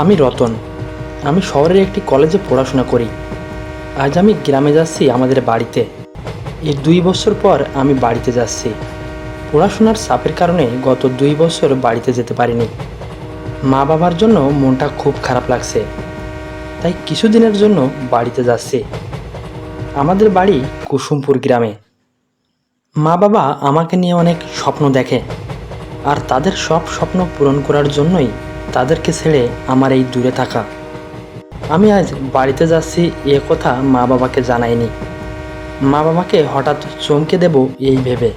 আমি রতন। আমি শহরের একটি কলেজে পড়াশোনা করি। আজ আমি গ্রামে যাচ্ছি আমাদের বাড়িতে। এই 2 বছর পর আমি বাড়িতে যাচ্ছি। পড়াশোনার চাপের কারণে গত 2 বছর বাড়িতে যেতে পারিনি। মা বাবার জন্য মনটা খুব খারাপ লাগছে, তাই কিছুদিনের জন্য বাড়িতে যাচ্ছি। আমাদের বাড়ি কুসুমপুর গ্রামে। মা বাবা আমাকে নিয়ে অনেক স্বপ্ন দেখে, আর তাদের সব স্বপ্ন পূরণ করার জন্যই তাদেরকে ছেড়ে আমার এই দূরে থাকা। আমি আজ বাড়িতে যাচ্ছি এ কথা মা বাবাকে জানাইনি। মা বাবাকে হঠাৎ চমকে দেব এই ভেবে,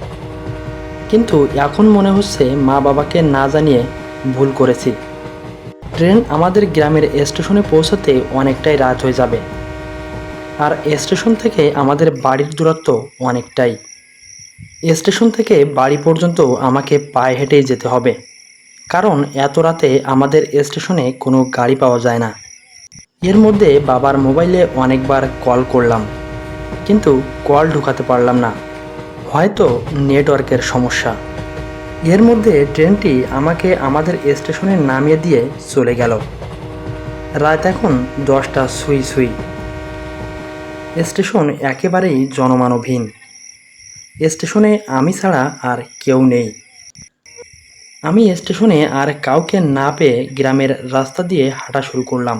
কিন্তু এখন মনে হচ্ছে মা বাবাকে না জানিয়ে ভুল করেছি। ট্রেন আমাদের গ্রামের স্টেশনে পৌঁছাতে অনেকটাই রাত হয়ে যাবে, আর স্টেশন থেকে আমাদের বাড়ির দূরত্ব অনেকটাই। স্টেশন থেকে বাড়ি পর্যন্ত আমাকে পায়ে হেঁটেই যেতে হবে, কারণ এত রাতে আমাদের স্টেশনে কোনো গাড়ি পাওয়া যায় না। এর মধ্যে বাবার মোবাইলে অনেকবার কল করলাম, কিন্তু কল ঢোকাতে পারলাম না, হয়তো নেটওয়ার্কের সমস্যা। এর মধ্যে ট্রেনটি আমাকে আমাদের স্টেশনে নামিয়ে দিয়ে চলে গেল। রাত এখন 10টা ছুঁই ছুঁই। স্টেশন একেবারেই জনমানবহীন। স্টেশনে আমি ছাড়া আর কেউ নেই। আমি স্টেশনে আর কাউকে না পেয়ে গ্রামের রাস্তা দিয়ে হাঁটা শুরু করলাম।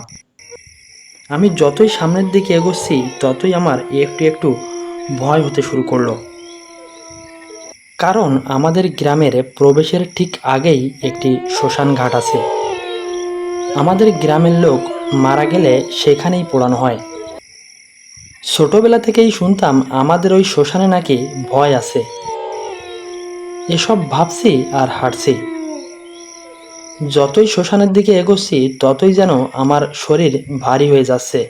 আমি যতই সামনের দিকে এগোচ্ছি ততই আমার একটু একটু ভয় হতে শুরু করলো, কারণ আমাদের গ্রামের প্রবেশের ঠিক আগেই একটি শ্মশান ঘাট আছে। আমাদের গ্রামের লোক মারা গেলে সেখানেই পোড়ানো হয়। ছোটবেলা থেকেই শুনতাম আমাদের ওই শ্মশানে নাকি ভয় আছে। এসব ভাবছি আর হাঁটছি। যতই শ্মশানের দিকে এগোচ্ছি ততই যেন আমার শরীর ভারী হয়ে যাচ্ছে।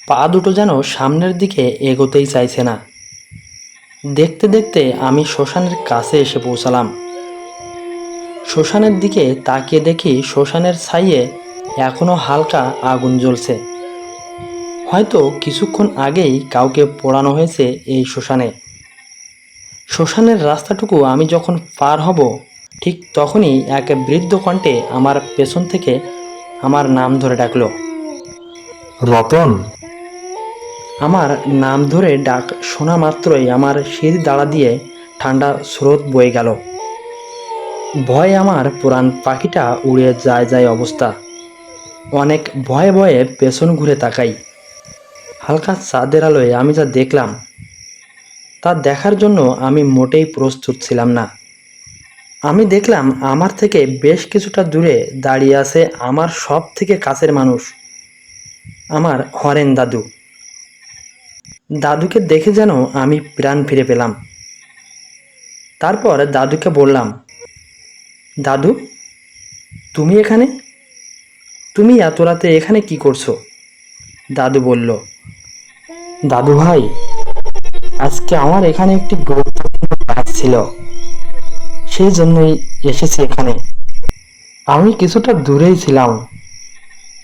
পা দুটো যেন সামনের দিকে এগোতেই চাইছে না। দেখতে দেখতে আমি শ্মশানের কাছে এসে পৌঁছালাম। শ্মশানের দিকে তাকিয়ে দেখি শ্মশানের ছাইয়ে এখনো হালকা আগুন জ্বলছে। হয়তো কিছুক্ষণ আগেই কাউকে পোড়ানো হয়েছে এই শ্মশানে। শ্মশানের রাস্তাটুকু আমি যখন পার হব, ঠিক তখনই এক বৃদ্ধ কণ্ঠে আমার পেছন থেকে আমার নাম ধরে ডাকলো। রতন। আমার নাম ধরে ডাক শোনা মাত্রই আমার শির দাঁড়া দিয়ে ঠান্ডা স্রোত বয়ে গেল। ভয়ে আমার পুরান পাখিটা উড়ে যায় যায় অবস্থা। অনেক ভয়ে ভয়ে পেছন ঘুরে তাকাই। হালকা চাঁদের আলোয় আমি যা দেখলাম তা দেখার জন্য আমি মোটেই প্রস্তুত ছিলাম না। আমি দেখলাম আমার থেকে বেশ কিছুটা দূরে দাঁড়িয়ে আছে আমার সব থেকে কাছের মানুষ, আমার হরেন দাদু। দাদুকে দেখে যেন আমি প্রাণ ফিরে পেলাম। তারপর দাদুকে বললাম, দাদু, তুমি এখানে? তুমি এত রাতে এখানে কি করছো? দাদু বলল, দাদু ভাই, আজকে আমার এখানে একটি গুরুত্বপূর্ণ কাজ ছিল, সেই জন্যই এসেছি এখানে। আমি কিছুটা দূরেই ছিলাম,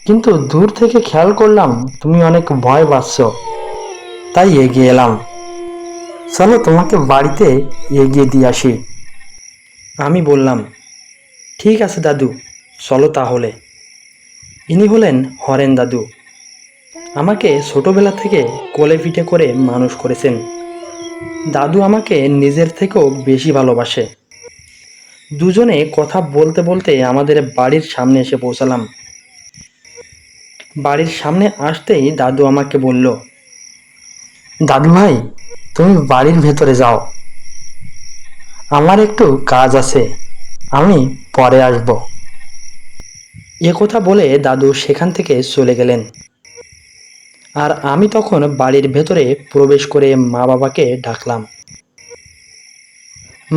কিন্তু দূর থেকে খেয়াল করলাম তুমি অনেক ভয় পাচ্ছ, তাই এগিয়ে এলাম। চলো তোমাকে বাড়িতে এগিয়ে দিয়ে আসি। আমি বললাম, ঠিক আছে দাদু, চলো তাহলে। ইনি হলেন হরেন দাদু। আমাকে ছোটবেলা থেকে কোলে পিঠে করে মানুষ করেছেন। দাদু আমাকে নিজের থেকেও বেশি ভালোবাসে। দুজনে কথা বলতে বলতে আমাদের বাড়ির সামনে এসে পৌঁছালাম। বাড়ির সামনে আসতেই দাদু আমাকে বলল, দাদু ভাই, তুমি বাড়ির ভেতরে যাও, আমার একটু কাজ আছে, আমি পরে আসব। এ কথা বলে দাদু সেখান থেকে চলে গেলেন। আর আমি তখন বাড়ির ভেতরে প্রবেশ করে মা বাবাকে ডাকলাম।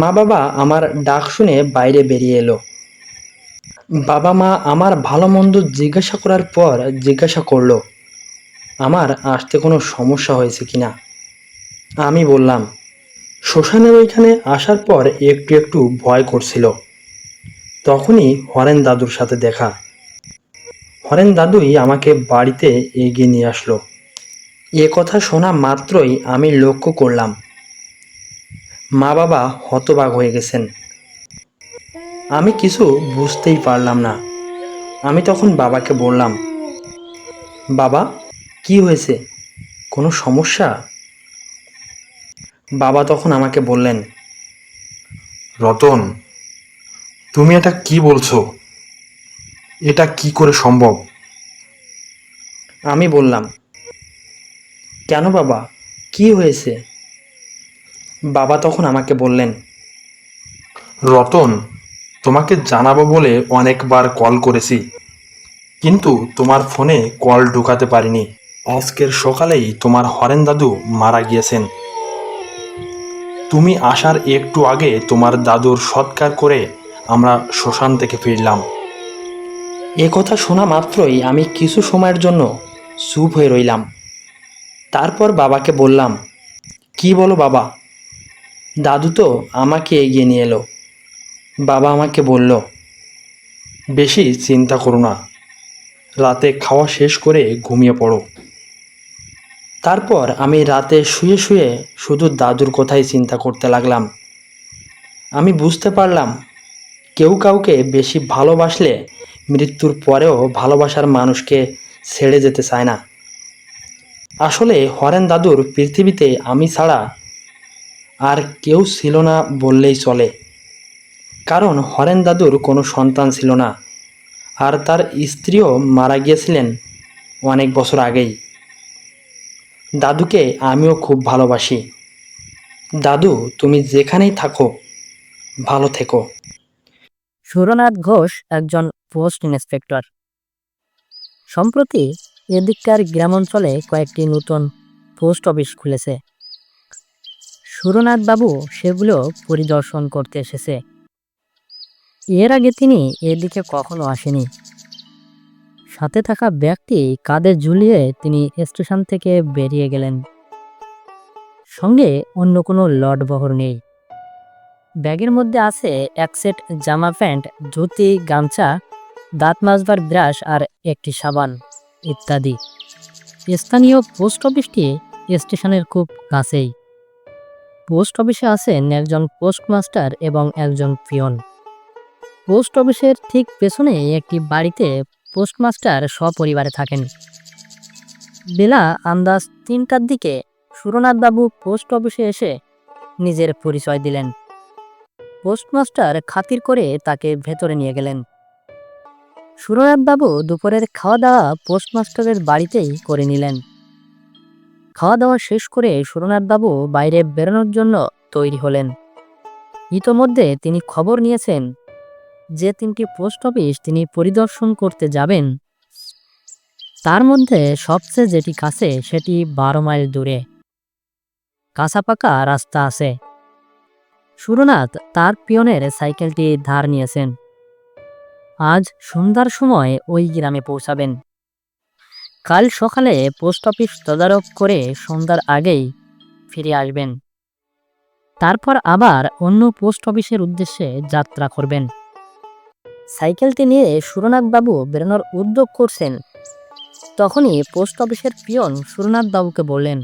মা বাবা আমার ডাক শুনে বাইরে বেরিয়ে এলো। বাবা মা আমার ভালো মন্দ জিজ্ঞাসা করার পর জিজ্ঞাসা করলো আমার আসতে কোনো সমস্যা হয়েছে কিনা। আমি বললাম, শ্মশানের ওইখানে আসার পর একটু একটু ভয় করছিল। তখনই হরেন দাদুর সাথে দেখা। হরেন দাদুই আমাকে বাড়িতে এগিয়ে নিয়ে আসলো। এ কথা শোনা মাত্রই আমি লক্ষ্য করলাম মা বাবা হতবাক হয়ে গেছেন। আমি কিছু বুঝতেই পারলাম না। আমি তখন বাবাকে বললাম, বাবা, কি হয়েছে? কোনো সমস্যা? বাবা তখন আমাকে বললেন, রতন, তুমি এটা কি বলছো? এটা কি করে সম্ভব? আমি বললাম, কেন বাবা, কি হয়েছে? বাবা তখন আমাকে বললেন, রতন, তোমাকে জানাবো বলে অনেকবার কল করেছি, কিন্তু তোমার ফোনে কল ঢোকাতে পারিনি। আজকের সকালেই তোমার হরেন দাদু মারা গিয়েছেন। তুমি আসার একটু আগে তোমার দাদুর সৎকার করে আমরা শ্মশান থেকে ফিরলাম। এ কথা শোনা মাত্রই আমি কিছু সময়ের জন্য চুপ হয়ে রইলাম। তারপর বাবাকে বললাম, কি বলো বাবা? দাদু তো আমাকে এগিয়ে নিয়ে এলো। বাবা আমাকে বলল, বেশি চিন্তা করো না, রাতে খাওয়া শেষ করে ঘুমিয়ে পড়ো। তারপর আমি রাতে শুয়ে শুয়ে শুধু দাদুর কথাই চিন্তা করতে লাগলাম। আমি বুঝতে পারলাম, কেউ কাউকে বেশি ভালোবাসলে মৃত্যুর পরেও ভালোবাসার মানুষকে ছেড়ে যেতে চায় না। আসলে হরেন দাদুর পৃথিবীতে আমি ছাড়া আর কেউ ছিল না বললেই চলে। কারণ হরেন দাদুর কোনো সন্তান ছিল না, আর তার স্ত্রীও মারা গিয়েছিলেন অনেক বছর আগেই। দাদুকে আমিও খুব ভালোবাসি। দাদু, তুমি যেখানেই থাকো, ভালো থেকো। সুরনাথ ঘোষ একজন পোস্ট ইন্সপেক্টর। সম্প্রতি এদিককার গ্রামাঞ্চলে কয়েকটি নতুন পোস্ট অফিস খুলেছে। সুরনাথ বাবু সেগুলো পরিদর্শন করতে এসেছে। এর আগে তিনি এদিকে কখনো আসেনি। সাথে থাকা ব্যাগটি কাঁধে ঝুলিয়ে তিনি স্টেশন থেকে বেরিয়ে গেলেন। সঙ্গে অন্য কোনো লটবহর নেই। ব্যাগের মধ্যে আছে এক সেট জামা প্যান্ট, ধুতি, গামছা, দাঁত মাজবার ব্রাশ আর একটি সাবান ইত্যাদি। স্থানীয় পোস্ট অফিসটি স্টেশনের খুব কাছেই। পোস্ট অফিসে আছেন একজন পোস্টমাস্টার এবং একজন পিয়ন। পোস্ট অফিসের ঠিক পেছনে একটি বাড়িতে পোস্টমাস্টার সপরিবারে থাকেন। বেলা আন্দাজ 3টার দিকে সুরনাথবাবু পোস্ট অফিসে এসে নিজের পরিচয় দিলেন। পোস্টমাস্টার খাতির করে তাকে ভেতরে নিয়ে গেলেন। সুরনাথবাবু দুপুরের খাওয়া দাওয়া পোস্টমাস্টারের বাড়িতেই করে নিলেন। খাওয়া দাওয়া শেষ করে সুরনাথবাবু বাইরে বেরোনোর জন্য তৈরি হলেন। ইতোমধ্যে তিনি খবর নিয়েছেন যে 3টি পোস্ট অফিস তিনি পরিদর্শন করতে যাবেন, তার মধ্যে সবচেয়ে যেটি কাছে সেটি 12 মাইল দূরে। কাঁচা পাকা রাস্তা আছে। সুরনাথ তার পিয়নের সাইকেলটি ধার নিয়েছেন। আজ সন্ধ্যার সময় ওই গ্রামে পৌঁছাবেন। কাল সকালে পোস্ট অফিস তদারক করে সন্ধ্যার আগেই ফিরে আসবেন। তারপর আবার অন্য পোস্ট অফিসের উদ্দেশ্যে যাত্রা করবেন। সাইকেলটি নিয়ে সুরনাথবাবু বেরোনোর উদ্যোগ করছেন। তখনই পোস্ট অফিসের পিয়ন সুরনাথবাবুকে বললেন,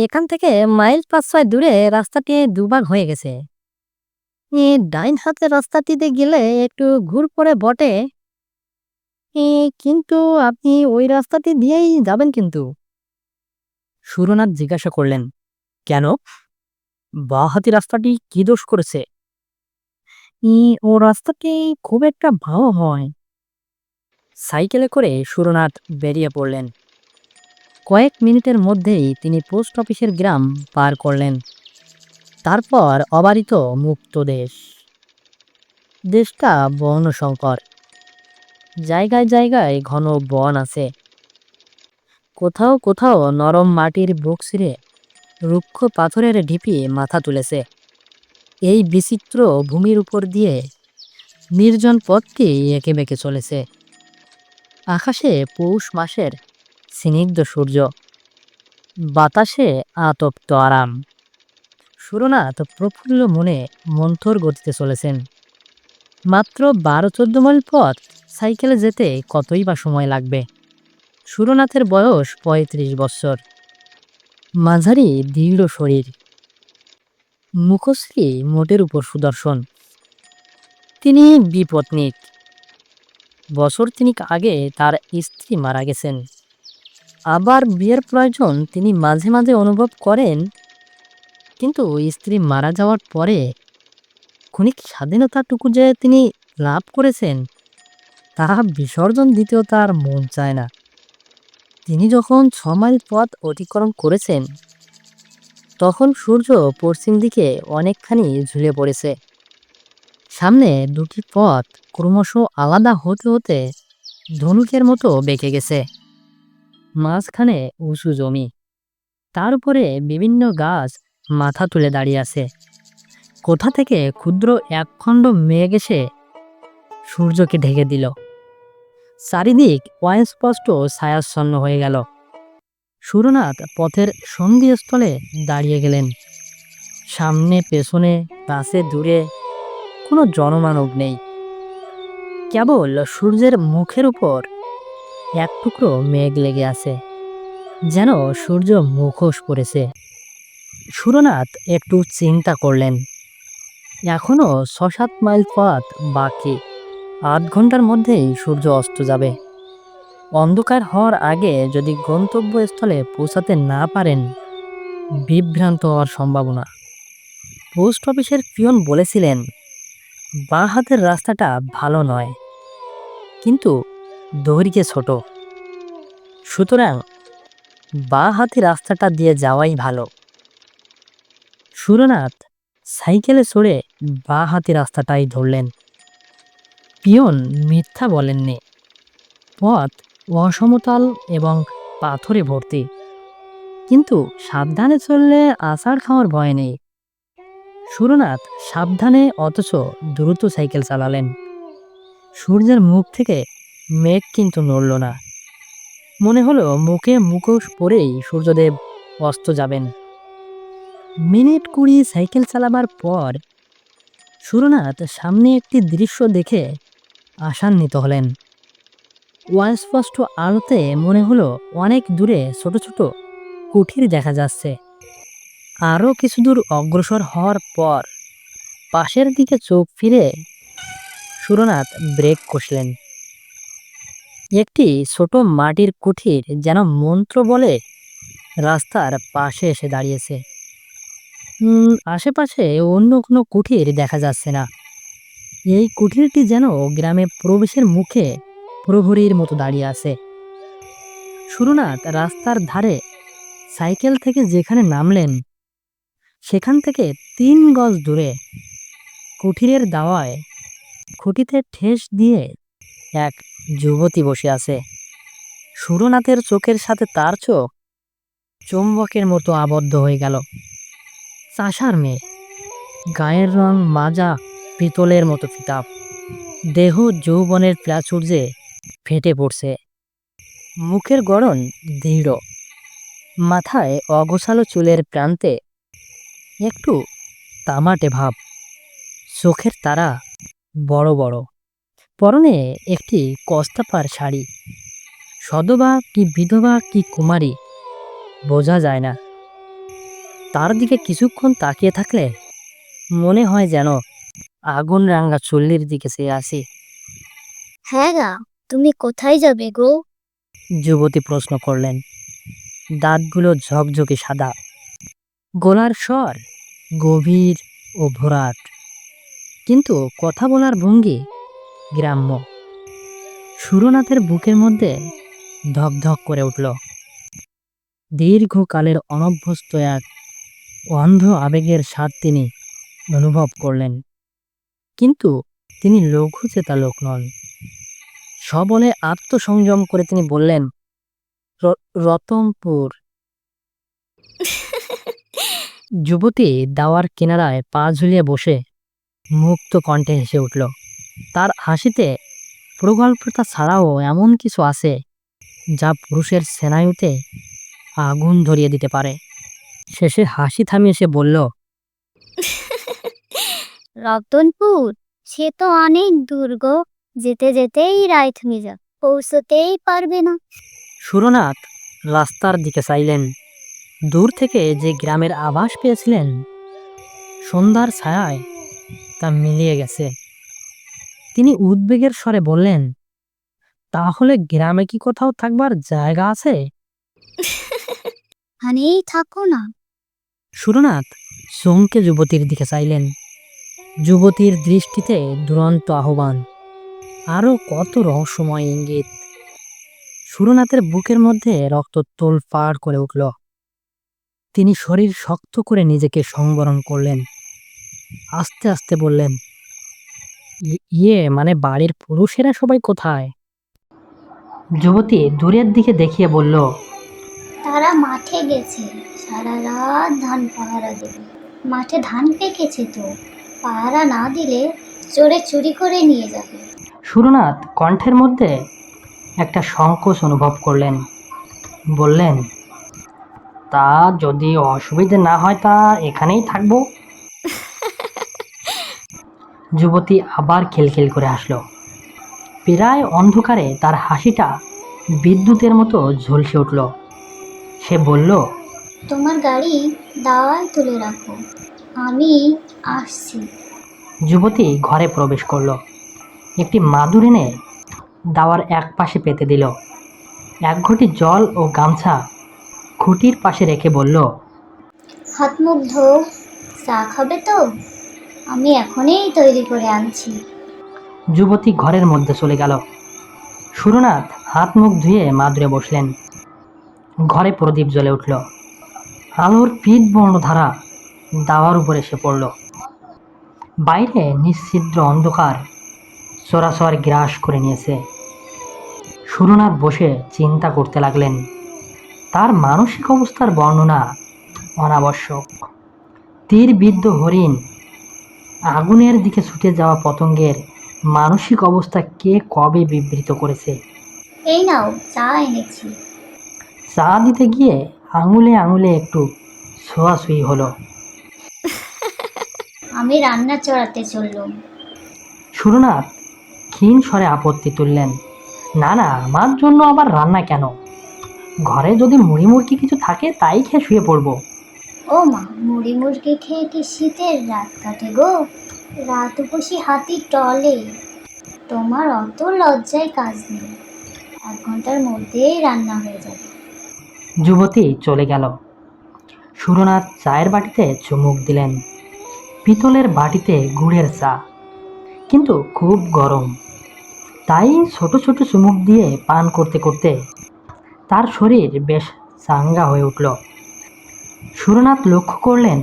এখান থেকে মাইল 5-6 দূরে রাস্তাটি দুভাগ হয়ে গেছে। ডাইন হাতের রাস্তাটিতে গেলে একটু ঘুর পড়ে বটে, কিন্তু আপনি ওই রাস্তাটি দিয়েই যাবেন কিন্তু। সুরনাথ জিজ্ঞাসা করলেন, কেন? বাঁ হাতি রাস্তাটি কি দোষ করেছে? ও রাস্তাটি খুব একটা ভালো হয়। সাইকেলে করে সুরনাথ বেরিয়ে পড়লেন। কয়েক মিনিটের মধ্যেই তিনি পোস্ট অফিসের গ্রাম পার করলেন। তারপর অবারিত মুক্ত দেশ। দেশটা বর্ণসংকর। জায়গায় জায়গায় ঘন বন আছে। কোথাও কোথাও নরম মাটির বুক ছিঁড়ে রুক্ষ পাথরের ঢিপি মাথা তুলেছে। এই বিচিত্র ভূমির উপর দিয়ে নির্জন পথটি এঁকে বেঁকে চলেছে। আকাশে পৌষ মাসের স্নিগ্ধ সূর্য, বাতাসে আতপ্ত আরাম। সুরনাথ প্রফুল্ল মনে মন্থর গতিতে চলেছেন। মাত্র 12-14 মাইল পথ সাইকেলে যেতে কতই বা সময় লাগবে। সুরনাথের বয়স 35 বৎসর। মাঝারি দৃঢ় শরীর, মুখশ্রী মোটের উপর সুদর্শন। তিনি বিপত্নিক। বছর তিনেক আগে তার স্ত্রী মারা গেছেন। আবার বিয়ের প্রয়োজন তিনি মাঝে মাঝে অনুভব করেন, কিন্তু স্ত্রী মারা যাওয়ার পরে ক্ষণিক স্বাধীনতাটুকু যে তিনি লাভ করেছেন তা বিসর্জন দিতেও তার মন চায় না। তিনি যখন 6 মাইল পথ অতিক্রম করেছেন তখন সূর্য পশ্চিম দিকে অনেকখানি ঝুলে পড়েছে। সামনে দুটি পথ ক্রমশ আলাদা হতে হতে ধনুকের মতো বেঁকে গেছে। মাঝখানে উঁচু জমি, তার উপরে বিভিন্ন গাছ মাথা তুলে দাঁড়িয়ে আছে। কোথা থেকে ক্ষুদ্র একখণ্ড মেঘ এসে সূর্যকে ঢেকে দিল। চারিদিক অস্পষ্ট ছায়াচ্ছন্ন হয়ে গেল। সুরনাথ পথের সন্ধিস্থলে দাঁড়িয়ে গেলেন। সামনে পেছনে পাশে দূরে কোনো জনমানব নেই। কেবল সূর্যের মুখের উপর এক টুকরো মেঘ লেগে আছে, যেন সূর্য মুখোশ পড়েছে। সুরনাথ একটু চিন্তা করলেন, এখনো 6-7 মাইল পথ বাকি। 8 ঘন্টার মধ্যেই সূর্য অস্ত যাবে। অন্ধকার হওয়ার আগে যদি গন্তব্যস্থলে পৌঁছাতে না পারেন, বিভ্রান্ত হওয়ার সম্ভাবনা। পোস্ট অফিসের পিয়ন বলেছিলেন বাঁ হাতের রাস্তাটা ভালো নয়, কিন্তু দৈর্ঘ্যে ছোট, সুতরাং বাঁ হাতি রাস্তাটা দিয়ে যাওয়াই ভালো। সুরনাথ সাইকেলে চড়ে বাঁ হাতি রাস্তাটাই ধরলেন। পিয়ন মিথ্যা বলেননি। পথ অসমতল এবং পাথরে ভর্তি, কিন্তু সাবধানে চললে আছাড় খাওয়ার ভয় নেই। সুরনাথ সাবধানে অথচ দ্রুত সাইকেল চালালেন। সূর্যের মুখ থেকে মেঘ কিন্তু নড়ল না। মনে হলো মুখে মুখোশ পরেই সূর্যদেব অস্ত যাবেন। মিনিট 20 সাইকেল চালাবার পর সুরনাথ সামনে একটি দৃশ্য দেখে আশান্বিত হলেন। অস্পষ্ট আলোতে মনে হলো অনেক দূরে ছোট ছোট কুঠির দেখা যাচ্ছে। আরও কিছু দূর অগ্রসর হওয়ার পর পাশের দিকে চোখ ফিরে সুরনাথ ব্রেক কষলেন। একটি ছোট মাটির কুঠির যেন মন্ত্র বলে রাস্তার পাশে এসে দাঁড়িয়েছে। আশেপাশে অন্য কোনো কুঠির দেখা যাচ্ছে না। এই কুঠিরটি যেন গ্রামে প্রবেশের মুখে প্রহরীর মতো দাঁড়িয়ে আছে। সুরনাথ রাস্তার ধারে সাইকেল থেকে যেখানে নামলেন সেখান থেকে 3 গজ দূরে কুঠিরের দাওয়ায় খুঁটিতে ঠেস দিয়ে এক যুবতী বসে আছে। সুরনাথের চোখের সাথে তার চোখ চুম্বকের মতো আবদ্ধ হয়ে গেল। চাষার মেয়ে, গায়ের রং মাজা পিতলের মতো ফিতাব, দেহ যৌবনের প্রাচুর্যে ফেটে পড়ছে। মুখের গড়ন দৃঢ়, মাথায় অগোছালো চুলের প্রান্তে একটু তামাটে ভাব, চোখের তারা বড় বড়। পরনে একটি কস্তাপার শাড়ি। সধবা কি বিধবা কি কুমারী বোঝা যায় না। তার দিকে কিছুক্ষণ তাকিয়ে থাকলে মনে হয় যেন আগুন রাঙা চুল্লির দিকে চেয়ে আসি। হ্যাঁ গা, তুমি কোথায় যাবে গো? যুবতী প্রশ্ন করলেন। দাঁতগুলো ঝকঝকে সাদা, গলার স্বর গভীর ও ভরাট, কিন্তু কথা বলার ভঙ্গি গ্রাম্য। সুরনাথের বুকের মধ্যে ধকধক করে উঠল। দীর্ঘকালের অনভ্যস্ত এক অন্ধ আবেগের স্বাদ তিনি অনুভব করলেন, কিন্তু তিনি লঘুচেতা লোক নন। সবলে আত্মসংযম করে তিনি বললেন, রতনপুর। যুবতী দাওয়ার কিনারায় পা ঝুলিয়ে বসে মুক্ত কণ্ঠে হেসে উঠল। তার হাসিতে প্রগল্পতা ছাড়াও এমন কিছু আছে যা পুরুষের স্নায়ুতে আগুন ধরিয়ে দিতে পারে। শেষে হাসি থামিয়ে সে বলল, রতনপুর? সে তো অনেক দূর গো, যেতে যেতেই রাত হয়ে যা, পৌঁছতেই পারবে না। সুরনাথ রাস্তার দিকে চাইলেন। দূর থেকে যে গ্রামের আভাস পেয়েছিলেন সন্ধ্যার ছায়ায় তা মিলিয়ে গেছে। তিনি উদ্বেগের স্বরে বললেন, তাহলে গ্রামে কি কোথাও থাকবার জায়গা আছে? এখানেই থাকো না। সুরনাথ চমকে যুবতীর দিকে চাইলেন। যুবতীর দৃষ্টিতে দুরন্ত আহ্বান, আরো কত রহস্যময় ইঙ্গিত। সুরনাথের বুকের মধ্যে রক্ত তোলপাড় করে উঠল। তিনি শরীর শক্ত করে নিজেকে সংবরণ করলেন। আস্তে আস্তে বললেন, ইয়ে মানে বাড়ির পুরুষেরা সবাই কোথায়?" যুবতী দূরের দিকে দেখিয়ে বলল, তারা মাঠে গেছে, সারা রাত ধান পাহারা দেবে। মাঠে ধান পেকেছে তো, পাহারা না দিলে চোরে চুরি করে নিয়ে যাবে। সুরনাথ কণ্ঠের মধ্যে একটা সংকোচ অনুভব করলেন। বললেন, তা যদি অসুবিধে না হয় তা এখানেই থাকবো। যুবতী আবার খিলখিল করে হাসল। প্রায় অন্ধকারে তার হাসিটা বিদ্যুতের মতো ঝলসে উঠল। সে বলল, তোমার গাড়ি দাওয়ায় তুলে রাখো, আমি আসছি। যুবতী ঘরে প্রবেশ করল। একটি মাদুর এনে দাওয়ার এক পাশে পেতে দিল। এক ঘটি জল ও গামছা খুঁটির পাশে রেখে বলল, হাত মুখ ধোও, চা খাবে তো? আমি এখনই তৈরি করে আনছি। যুবতী ঘরের মধ্যে চলে গেল। সুরনাথ হাত মুখ ধুয়ে মাদুরে বসলেন। ঘরে প্রদীপ জ্বলে উঠল। আলোর পিঠ বর্ণধারা দাওয়ার উপর এসে পড়ল। বাইরে নিশ্ছিদ্র অন্ধকার চরাচর গ্রাস করে নিয়েছে। সুরনাথ বসে চিন্তা করতে লাগলেন। তার মানসিক অবস্থার বর্ণনা অনাবশ্যক। তীরবিদ্ধ হরিণ, আগুনের দিকে ছুটে যাওয়া পতঙ্গের মানসিক অবস্থা কে কবে বিবৃত করেছে? এই নাও, চা এনেছি। চা দিতে গিয়ে আঙুলে আঙুলে একটু ছোঁয়াছুঁই হলো। আমি রান্না চড়াতে চললুম। সুরনাথ ক্ষীণ স্বরে আপত্তি তুললেন, না না, আমার জন্য আবার রান্না কেন? ঘরে যদি মুড়ি মুরগি কিছু থাকে তাই খেয়ে শুয়ে পড়বো। ও মা, মুড়ি মুরগি খেয়ে কি শীতের রাত কাটে গো? রাত উপসী হাতি টলে। তোমার অত লজ্জায় কাজ নেই, 1 ঘন্টার মধ্যেই রান্না হয়ে যাবে। যুবতী চলে গেল। সুরনাথ চায়ের বাটিতে চুমুক দিলেন। পিতলের বাটিতে গুড়ের চা, কিন্তু খুব গরম। তাই ছোট ছোট চুমুক দিয়ে পান করতে করতে তার শরীর বেশ চাঙ্গা হয়ে উঠল। সুরনাথ লক্ষ্য করলেন,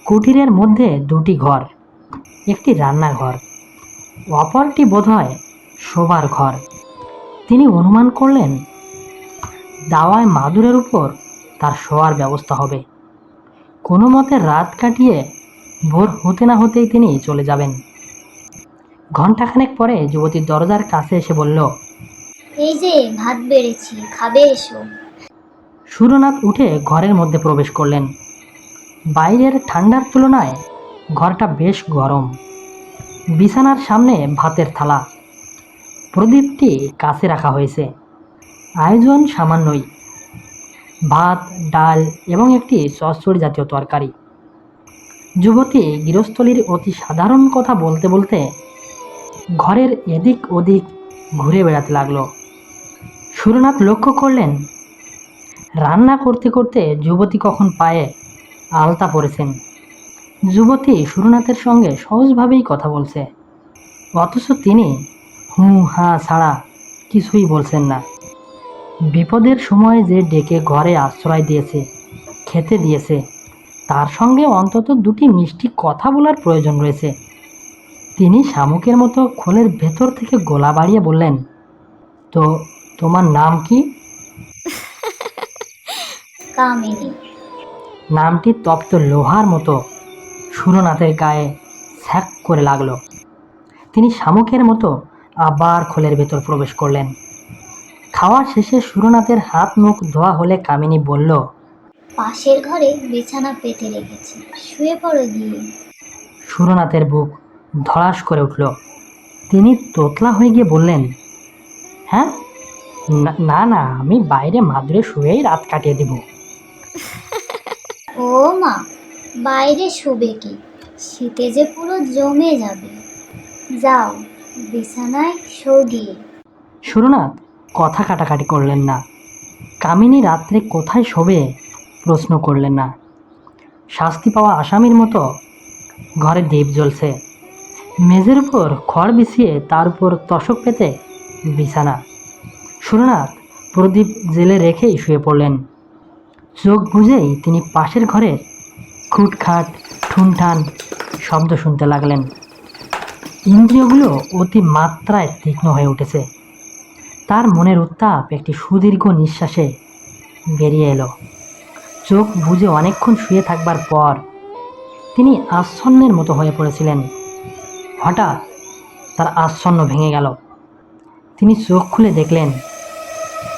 কুটিরের মধ্যে 2টি ঘর, একটি রান্নাঘর, অপরটি বোধহয় শোবার ঘর। তিনি অনুমান করলেন, দাওয়ায় মাদুরের উপর তার শোয়ার ব্যবস্থা হবে। কোনো মতে রাত কাটিয়ে ভোর হতে না হতেই তিনি চলে যাবেন। ঘণ্টাখানেক পরে যুবতী দরজার কাছে এসে বলল, এই যে ভাত বেড়েছি, খাবে এসো। সুরনাথ উঠে ঘরের মধ্যে প্রবেশ করলেন। বাইরের ঠান্ডার তুলনায় ঘরটা বেশ গরম। বিছানার সামনে ভাতের থালা, প্রদীপটি কাছে রাখা হয়েছে। আয়োজন সামান্যই, ভাত, ডাল এবং একটি চচ্চড়ি জাতীয় তরকারি। যুবতী গৃহস্থলীর অতি সাধারণ কথা বলতে বলতে ঘরের এদিক ওদিক ঘুরে বেড়াতে লাগলো। সুরনাথ লক্ষ্য করলেন, রান্না করতে করতে যুবতী কখন পায়ে আলতা পরেছেন। যুবতী সুরনাথের সঙ্গে সহজভাবেই কথা বলছে, অথচ তিনি হু হা ছাড়া কিছুই বলছেন না। বিপদের সময় যে ডেকে ঘরে আশ্রয় দিয়েছে, খেতে দিয়েছে, তার সঙ্গে অন্তত 2টি মিষ্টি কথা বলার প্রয়োজন রয়েছে। তিনি শামুকের মতো খোলের ভেতর থেকে গলা বাড়িয়ে বললেন, তো তোমার নাম কি? কামিনী। নামটি তপ্ত লোহার মতো সুরনাথের গায়ে ছ্যাক করে লাগলো। তিনি শামুকের মতো আবার খোলের ভেতর প্রবেশ করলেন। খাওয়া শেষে সুরনাথের হাত মুখ ধোয়া হলে কামিনী বলল, পাশের ঘরে বিছানা পেতে রেখেছি, শুয়ে পড়ো গিয়ে। সুরনাথের বুক ধড়াস করে উঠল। তিনি তোতলা হয়ে গিয়ে বললেন, হ্যাঁ, না না, আমি বাইরে মাদুরে শুয়েই রাত কাটিয়ে দিব। ও মা, বাইরে শুবে কি? শীতে যে পুরো জমে যাবে। যাও, বিছানায় শো গিয়ে। সুরনাথ কথা কাটাকাটি করলেন না। কামিনী রাত্রে কোথায় শোবে প্রশ্ন করলেন না। শাস্তি পাওয়া আসামির মতো ঘরে দীপ জ্বলছে, মেঝের উপর খড় বিছিয়ে তার উপর তশক পেতে বিছানা। সুরনাথ প্রদীপ জেলে রেখেই শুয়ে পড়লেন। চোখ বুজেই তিনি পাশের ঘরের খুটখাট ঠুনঠান শব্দ শুনতে লাগলেন। ইন্দ্রিয়গুলো অতি মাত্রায় তীক্ষ্ণ হয়ে উঠেছে। তার মনের উত্তাপ একটি সুদীর্ঘ নিঃশ্বাসে বেরিয়ে এলো। চোখ বুজে অনেকক্ষণ শুয়ে থাকবার পর তিনি আচ্ছন্নের মতো হয়ে পড়েছিলেন। হঠাৎ তার আচ্ছন্ন ভেঙে গেল। তিনি চোখ খুলে দেখলেন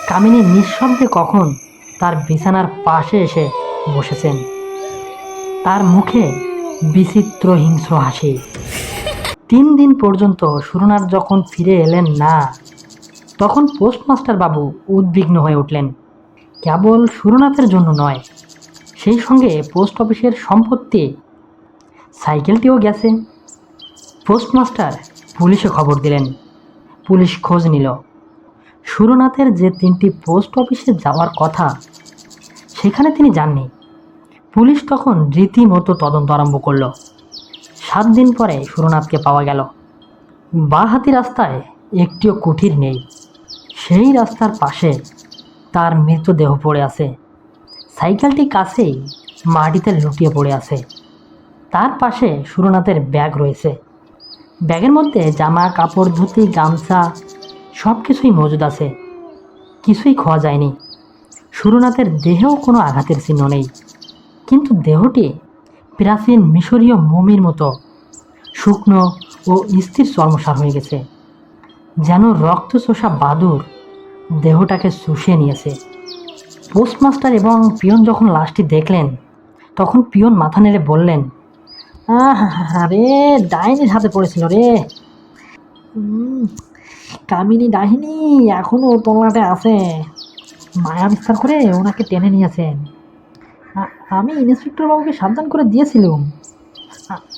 কামিনী নিঃশব্দে কখন তার বিছানার পাশে এসে বসেছেন। তার মুখে বিচিত্র হিংস্র হাসি। 3 দিন পর্যন্ত সুরনাথ যখন ফিরে এলেন না, তখন পোস্টমাস্টার বাবু উদ্বিগ্ন হয়ে উঠলেন। কেবল সুরনাথের জন্য নয়, সেই সঙ্গে পোস্ট অফিসের সম্পত্তি, সাইকেলটিও গেছে। পোস্টমাস্টার পুলিশে খবর দিলেন। পুলিশ খোঁজ নিল। সুরনাথের যে 3টি পোস্ট অফিসে যাওয়ার কথা, সেখানে তিনি যাননি। পুলিশ তখন রীতিমতো তদন্ত আরম্ভ করল। 7 দিন পরে সুরনাথকে পাওয়া গেল। বাঁহাতি রাস্তায় একটিও কুঠির নেই। সেই রাস্তার পাশে তার মৃতদেহ পড়ে আছে। সাইকেলটি কাছেই মাটিতে লুটিয়ে পড়ে আছে। তার পাশে সুরনাথের ব্যাগ রয়েছে। ব্যাগের মধ্যে জামা কাপড়, ধুতি, গামছা সব কিছুই মজুদ আছে। কিছুই খোয়া যায়নি। সুরনাথের দেহেও কোনো আঘাতের চিহ্ন নেই, কিন্তু দেহটি প্রাচীন মিশরীয় মমির মতো শুকনো ও স্থির চর্মসার হয়ে গেছে, যেন রক্তচোষা বাদুড় দেহটাকে শুষিয়ে নিয়েছে। পোস্টমাস্টার এবং পিয়ন যখন লাশটি দেখলেন, তখন পিয়ন মাথা নেড়ে বললেন, আরে ডাইনির হাতে পড়েছিল রে। কামিনী ডাইনি এখনো ওর তল্লাটে আছে। মায়া বিস্তার করে ওনাকে টেনে নিয়েছেন। আমি ইন্সপেক্টর বাবুকে সাবধান করে দিয়েছিলাম।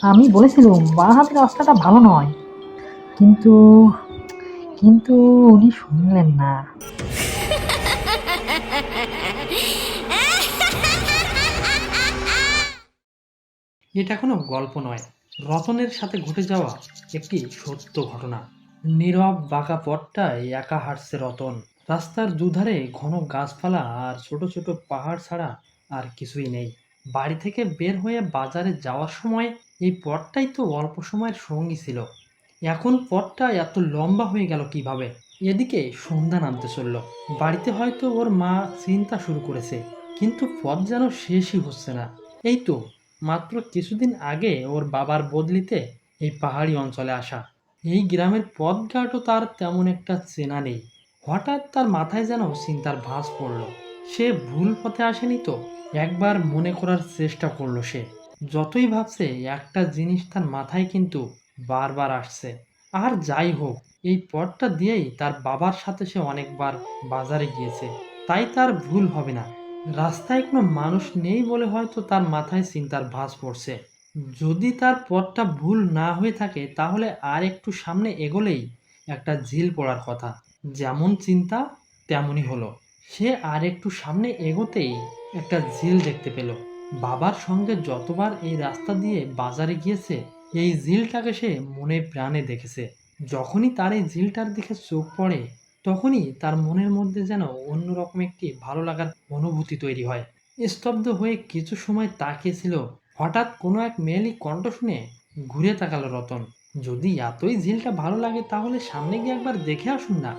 আমি বলেছিলাম বাঁ হাতের রাস্তাটা ভালো নয়, কিন্তু কিন্তু উনি শুনলেন না। এটা কোনো গল্প নয়, রতনের সাথে ঘটে যাওয়া একটি সত্য ঘটনা। নীরব বাঁকা পথটায় একা হাঁটছে রতন। রাস্তার দুধারে ঘন গাছপালা আর ছোট ছোট পাহাড় ছাড়া আর কিছুই নেই। বাড়ি থেকে বের হয়ে বাজারে যাওয়ার সময় এই পথটাই তো অল্প সময়ের সঙ্গী ছিল। এখন পথটা এত লম্বা হয়ে গেল কিভাবে? এদিকে সন্ধ্যা নামতে চলল। বাড়িতে হয়তো ওর মা চিন্তা শুরু করেছে, কিন্তু পথ যেন শেষই হচ্ছে না। এই তো মাত্র কিছুদিন আগে ওর বাবার বদলিতে এই পাহাড়ি অঞ্চলে আসা। এই গ্রামের পথঘাটও তার তেমন একটা চেনা নেই। হঠাৎ তার মাথায় যেন চিন্তার ভাঁজ পড়ল। সে ভুল পথে আসেনি তো? একবার মনে করার চেষ্টা করলো সে। যতই ভাবছে, একটা জিনিস তার মাথায় কিন্তু বারবার আসছে। আর যাই হোক, এই পথটা দিয়েই তার বাবার সাথে সে অনেকবার বাজারে গিয়েছে, তাই তার ভুল হবে না। রাস্তায় কোনো মানুষ নেই বলে হয়তো তার মাথায় চিন্তার ভাঁজ পড়ছে। যদি তার পথটা ভুল না হয়ে থাকে, তাহলে আর একটু সামনে এগোলেই একটা ঝিল পড়ার কথা। যেমন চিন্তা তেমনই হলো। সে আর একটু সামনে এগোতেই একটা ঝিল দেখতে পেল। বাবার সঙ্গে যতবার এই রাস্তা দিয়ে বাজারে গিয়েছে, এই ঝিলটাকে সে মনে প্রাণে দেখেছে। যখনই তার এই ঝিলটার দিকে চোখ পড়ে, তখনই তার মনের মধ্যে যেন অন্যরকম একটি ভালো লাগার অনুভূতি তৈরি হয়। স্তব্ধ হয়ে কিছু সময় তাকিয়েছিল। হঠাৎ কোনো এক মেয়েলি কণ্ঠ শুনে ঘুরে তাকালো রতন। যদি এতই ঝিলটা ভালো লাগে, তাহলে সামনে গিয়ে একবার দেখে আসুন না।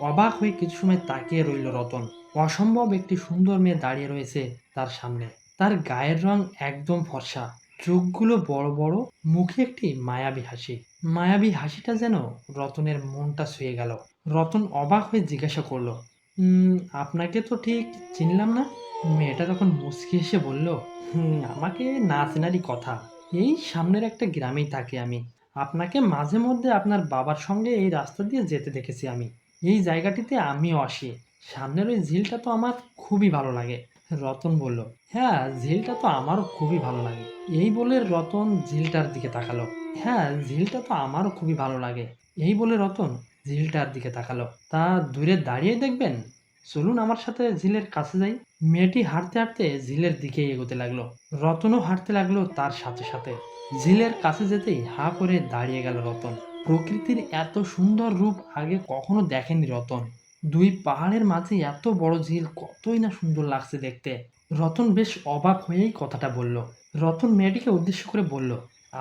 অবাক হয়ে কিছু সময় তাকিয়ে রইল রতন। অসম্ভব একটি সুন্দর মেয়ে দাঁড়িয়ে রয়েছে তার সামনে। তার গায়ের রং একদম ফর্সা, চোখগুলো বড় বড়, মুখে একটি মায়াবী হাসি। মায়াবী হাসিটা যেন রতনের মনটা ছুঁয়ে গেল। রতন অবাক হয়ে জিজ্ঞাসা করলো, আপনাকে তো ঠিক চিনলাম না। মেয়েটা তখন মুচকি হেসে বলল, আমাকে না চেনারই কথা। এই সামনের একটা গ্রামেই থাকি আমি। আপনাকে মাঝে মধ্যে আপনার বাবার সঙ্গে এই রাস্তা দিয়ে যেতে দেখেছি আমি। এই জায়গাটিতে আমিও আসি। সামনের ওই ঝিলটা তো আমার খুবই ভালো লাগে। রতন বলল, হ্যাঁ, ঝিলটা তো আমারও খুবই ভালো লাগে। এই বলে রতন ঝিলটার দিকে তাকালো। হ্যাঁ, ঝিলটা তো আমারও খুবই ভালো লাগে। এই বলে রতন ঝিলটার দিকে তাকালো। তা দূরে দাঁড়িয়ে দেখবেন? চলুন আমার সাথে ঝিলের কাছে যাই। মেয়েটি হাঁটতে হাঁটতে ঝিলের দিকে এগোতে লাগলো। রতনও হাঁটতে লাগলো তার সাথে সাথে। ঝিলের কাছে যেতেই হাঁ করে দাঁড়িয়ে গেল রতন। প্রকৃতির এত সুন্দর রূপ আগে কখনো দেখেনি রতন। দুই পাহাড়ের মাঝে এত বড় ঝিল কতই না সুন্দর লাগছে দেখতে। রতন বেশ অবাক হয়েই কথাটা বলল। রতন মেয়েটিকে উদ্দেশ্য করে বলল,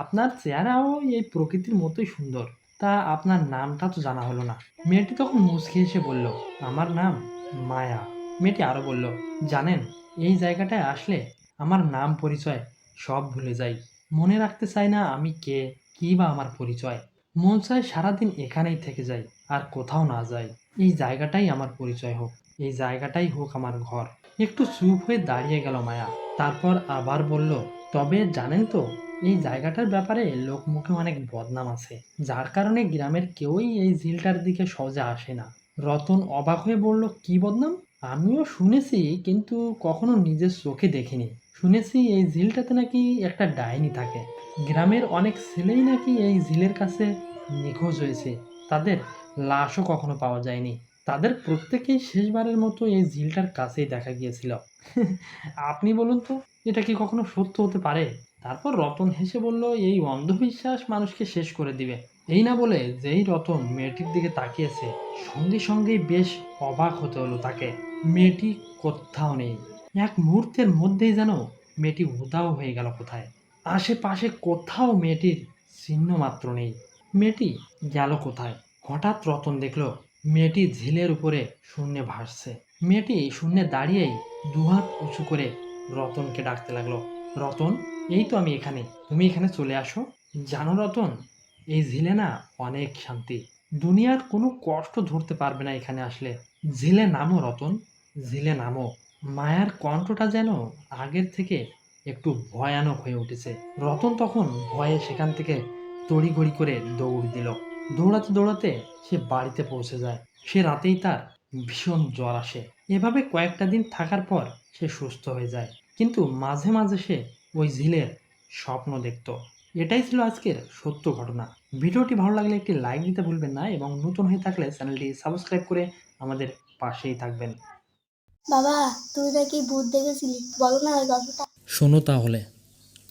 আপনার চেহারাও এই প্রকৃতির মতোই সুন্দর। তা আপনার নামটা তো জানা হলো না। মেয়েটি তখন মুচকি হেসে বলল, আমার নাম মায়া। মেয়েটি আরো বলল, জানেন, এই জায়গাটায় আসলে আমার নাম পরিচয় সব ভুলে যাই। মনে রাখতে চাই না আমি কে, কি বা আমার পরিচয়। মন চায় সারাদিন এখানেই থেকে যাই, আর কোথাও না যাই। এই জায়গাটাই আমার পরিচয় হোক, এই জায়গাটাই হোক আমার ঘর। একটু চুপ হয়ে দাঁড়িয়ে গেল মায়া। তারপর আবার বলল, তবে জানেন তো, এই জায়গাটার ব্যাপারে লোকমুখে অনেক বদনাম আছে, যার কারণে গ্রামের কেউই এই ঝিলটার দিকে সহজে আসে না। রতন অবাক হয়ে বলল, কি বদনাম? আমিও শুনেছি, কিন্তু কখনো নিজের চোখে দেখিনি। শুনেছি এই ঝিলটাতে নাকি একটা ডাইনি থাকে। গ্রামের অনেক ছেলেই নাকি এই ঝিলের কাছে নিখোঁজ হয়েছে, তাদের লাশও কখনো পাওয়া যায়নি। তাদের প্রত্যেকেই শেষবারের মতো এই ঝিলটার কাছেই দেখা গিয়েছিল। আপনি বলুন তো, এটা কি কখনো সত্য হতে পারে? তারপর রতন হেসে বলল, এই অন্ধবিশ্বাস মানুষকে শেষ করে দিবে। এই না বলে যেই রতন মেয়েটির দিকে তাকিয়েছে, সঙ্গে সঙ্গেই বেশ অবাক হতে হলো তাকে। মেয়েটি কোথাও নেই। এক মুহূর্তের মধ্যেই যেন মেয়েটি উধাও হয়ে গেল কোথায়। আশেপাশে কোথাও মেয়েটির চিহ্ন মাত্র নেই। মেয়েটি গেল কোথায়? হঠাৎ রতন দেখল মেয়েটি ঝিলের উপরে শূন্যে ভাসছে। মেয়েটি শূন্যে দাঁড়িয়েই দুহাত উঁচু করে রতনকে ডাকতে লাগলো, রতন, এই তো আমি এখানে, তুমি এখানে চলে আসো। জানো রতন, এই ঝিলে না অনেক শান্তি। দুনিয়ার কোনো কষ্ট ধরতে পারবে না এখানে আসলে। ঝিলে নামো রতন, ঝিলে নামো। মায়ার কণ্ঠটা যেন আগের থেকে একটু ভয়ানক হয়ে উঠেছে। রতন তখন ভয়ে সেখান থেকে তড়িঘড়ি করে দৌড় দিল। দৌড়াতে দৌড়াতে সে বাড়িতে পৌঁছে যায়। সে রাতেই তার ভীষণ জ্বর আসে। এভাবে কয়েকটা দিন থাকার পর সে সুস্থ হয়ে যায়, কিন্তু মাঝে মাঝে সে ওই ঝিলের স্বপ্ন দেখত। এটাই ছিল আজকের সত্য ঘটনা। ভিডিওটি ভালো লাগলে একটি লাইক দিতে ভুলবেন না, এবং নতুন হয়ে থাকলে চ্যানেলটি সাবস্ক্রাইব করে আমাদের পাশেই থাকবেন। বাবা, তুই নাকি ভূত দেখেছিলি, বলো না ওই গল্পটা। শোনো তাহলে,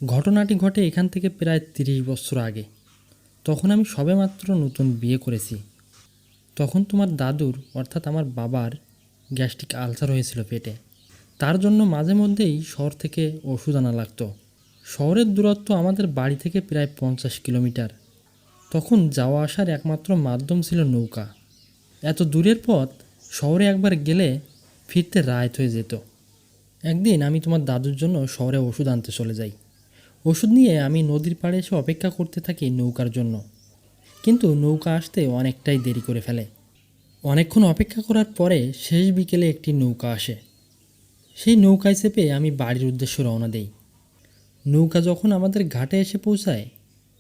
ঘটনাটি ঘটে এখান থেকে প্রায় 30 বছর আগে। তখন আমি সবেমাত্র নতুন বিয়ে করেছি। তখন তোমার দাদুর, অর্থাৎ আমার বাবার, গ্যাস্ট্রিক আলসার হয়েছিল পেটে। তার জন্য মাঝে মধ্যেই শহর থেকে ওষুধ আনা লাগতো। শহরের দূরত্ব আমাদের বাড়ি থেকে প্রায় 50 কিলোমিটার। তখন যাওয়া আসার একমাত্র মাধ্যম ছিল নৌকা। এত দূরের পথ শহরে একবার গেলে ফিরতে রাত হয়ে যেত। একদিন আমি তোমার দাদুর জন্য শহরে ওষুধ আনতে চলে যাই। ওষুধ নিয়ে আমি নদীর পাড়ে এসে অপেক্ষা করতে থাকি নৌকার জন্য, কিন্তু নৌকা আসতে অনেকটাই দেরি করে ফেলে। অনেকক্ষণ অপেক্ষা করার পরে শেষ বিকেলে একটি নৌকা আসে। সেই নৌকায় চেপে আমি বাড়ির উদ্দেশ্যে রওনা দেই। নৌকা যখন আমাদের ঘাটে এসে পৌঁছায়,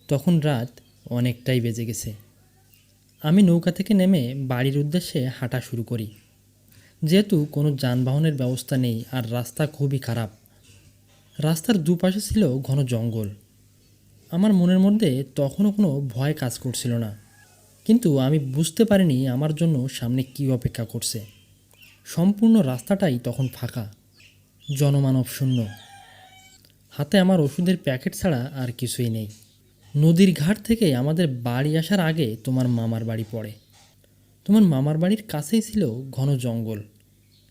তখন রাত অনেকটাই বেজে গেছে। আমি নৌকা থেকে নেমে বাড়ির উদ্দেশ্যে হাঁটা শুরু করি। যেহেতু কোনো যানবাহনের ব্যবস্থা নেই আর রাস্তা খুবই খারাপ, রাস্তার দুপাশে ছিল ঘন জঙ্গল। আমার মনের মধ্যে তখনও কোনো ভয় কাজ করছিল না, কিন্তু আমি বুঝতে পারিনি আমার জন্য সামনে কী অপেক্ষা করছে। সম্পূর্ণ রাস্তাটাই তখন ফাঁকা, জনমানব শূন্য। হাতে আমার ওষুধের প্যাকেট ছাড়া আর কিছুই নেই। নদীর ঘাট থেকে আমাদের বাড়ি আসার আগে তোমার মামার বাড়ি পড়ে। তোমার মামার বাড়ির কাছেই ছিল ঘন জঙ্গল,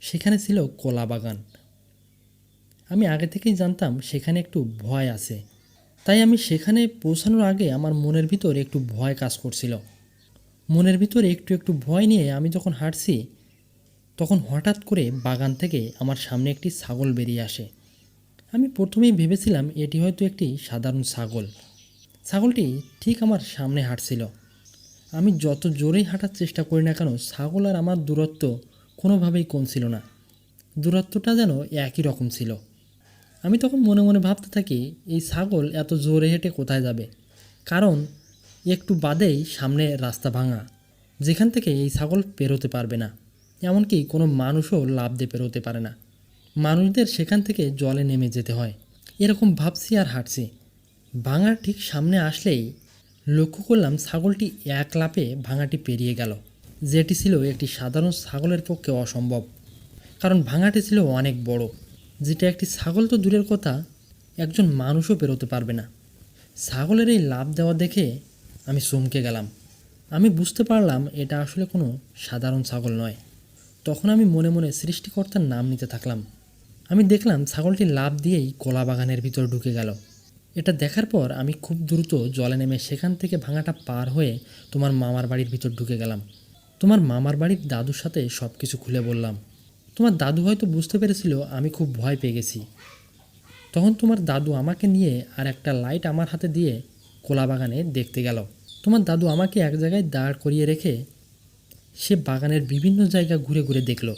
সেখানে ছিল কলা বাগান। আমি আগে থেকেই জানতাম সেখানে একটু ভয় আছে, তাই আমি সেখানে পৌঁছানোর আগে আমার মনের ভিতর একটু ভয় কাজ করছিল। মনের ভিতর একটু একটু ভয় নিয়ে আমি যখন হাঁটছি, তখন হঠাৎ করে বাগান থেকে আমার সামনে একটি ছাগল বেরিয়ে আসে। আমি প্রথমেই ভেবেছিলাম এটি হয়তো একটি সাধারণ ছাগল। ছাগলটি ঠিক আমার সামনে হাঁটছিল। আমি যত জোরেই হাঁটার চেষ্টা করি না কেন, ছাগল আর আমার দূরত্ব কোনোভাবেই কমছিল না। দূরত্বটা যেন একই রকম ছিল। আমি তখন মনে মনে ভাবতে থাকি, এই ছাগল এত জোরে হেঁটে কোথায় যাবে? কারণ একটু বাদেই সামনে রাস্তা ভাঙা, যেখান থেকে এই ছাগল পেরোতে পারবে না। এমনকি কোনো মানুষও লাফ দিয়ে পেরোতে পারে না। মানুষদের সেখান থেকে জলে নেমে যেতে হয়। এরকম ভাবছি আর হাঁটছি। ভাঙার ঠিক সামনে আসলেই লক্ষ্য করলাম ছাগলটি এক লাফে ভাঙাটি পেরিয়ে গেল। যেটি ছিল একটি সাধারণ ছাগলের পক্ষে অসম্ভব, কারণ ভাঙাটি ছিল অনেক বড়, যেটা একটি ছাগল তো দূরের কথা, একজন মানুষও পেরোতে পারবে না। ছাগলের এই লাফ দেওয়া দেখে আমি চমকে গেলাম। আমি বুঝতে পারলাম এটা আসলে কোনো সাধারণ ছাগল নয়। তখন আমি মনে মনে সৃষ্টিকর্তার নাম নিতে থাকলাম। আমি দেখলাম ছাগলটি লাফ দিয়েই কলা বাগানের ভিতর ঢুকে গেল। এটা দেখার পর আমি খুব দ্রুত জলে নেমে সেখান থেকে ভাঙাটা পার হয়ে তোমার মামার বাড়ির ভিতর ঢুকে গেলাম। তোমার মামার বাড়ির দাদুর সাথে সব কিছু খুলে বললাম। তোমার দাদু হয়তো বুঝতে পেরেছিল আমি খুব ভয় পেয়ে গেছি। তখন তোমার দাদু আমাকে নিয়ে আর একটা লাইট আমার হাতে দিয়ে কলা বাগানে দেখতে গেল। তোমার দাদু আমাকে এক জায়গায় দাঁড় করিয়ে রেখে সে বাগানের বিভিন্ন জায়গা ঘুরে ঘুরে দেখল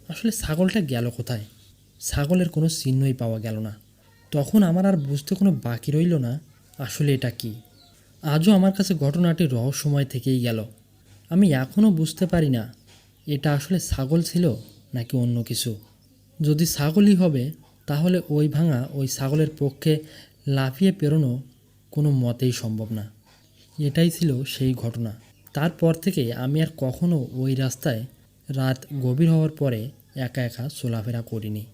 আসলে ছাগলটা গেল কোথায়। ছাগলের কোনো চিহ্নই পাওয়া গেল না। তখন আমার আর বুঝতে কোনো বাকি রইল না আসলে এটা কি। আজও আমার কাছে ঘটনাটি রহস্যময় থেকেই গেল। আমি এখনও বুঝতে পারি না এটা আসলে ছাগল ছিল নাকি অন্য কিছু। যদি ছাগলই হবে তাহলে ওই ভাঙা ওই ছাগলের পক্ষে লাফিয়ে পেরোনো কোনো মতেই সম্ভব না। এটাই ছিল সেই ঘটনা। তারপর থেকে আমি আর কখনো ওই রাস্তায় রাত গভীর হওয়ার পরে একা একা চলাফেরা করিনি।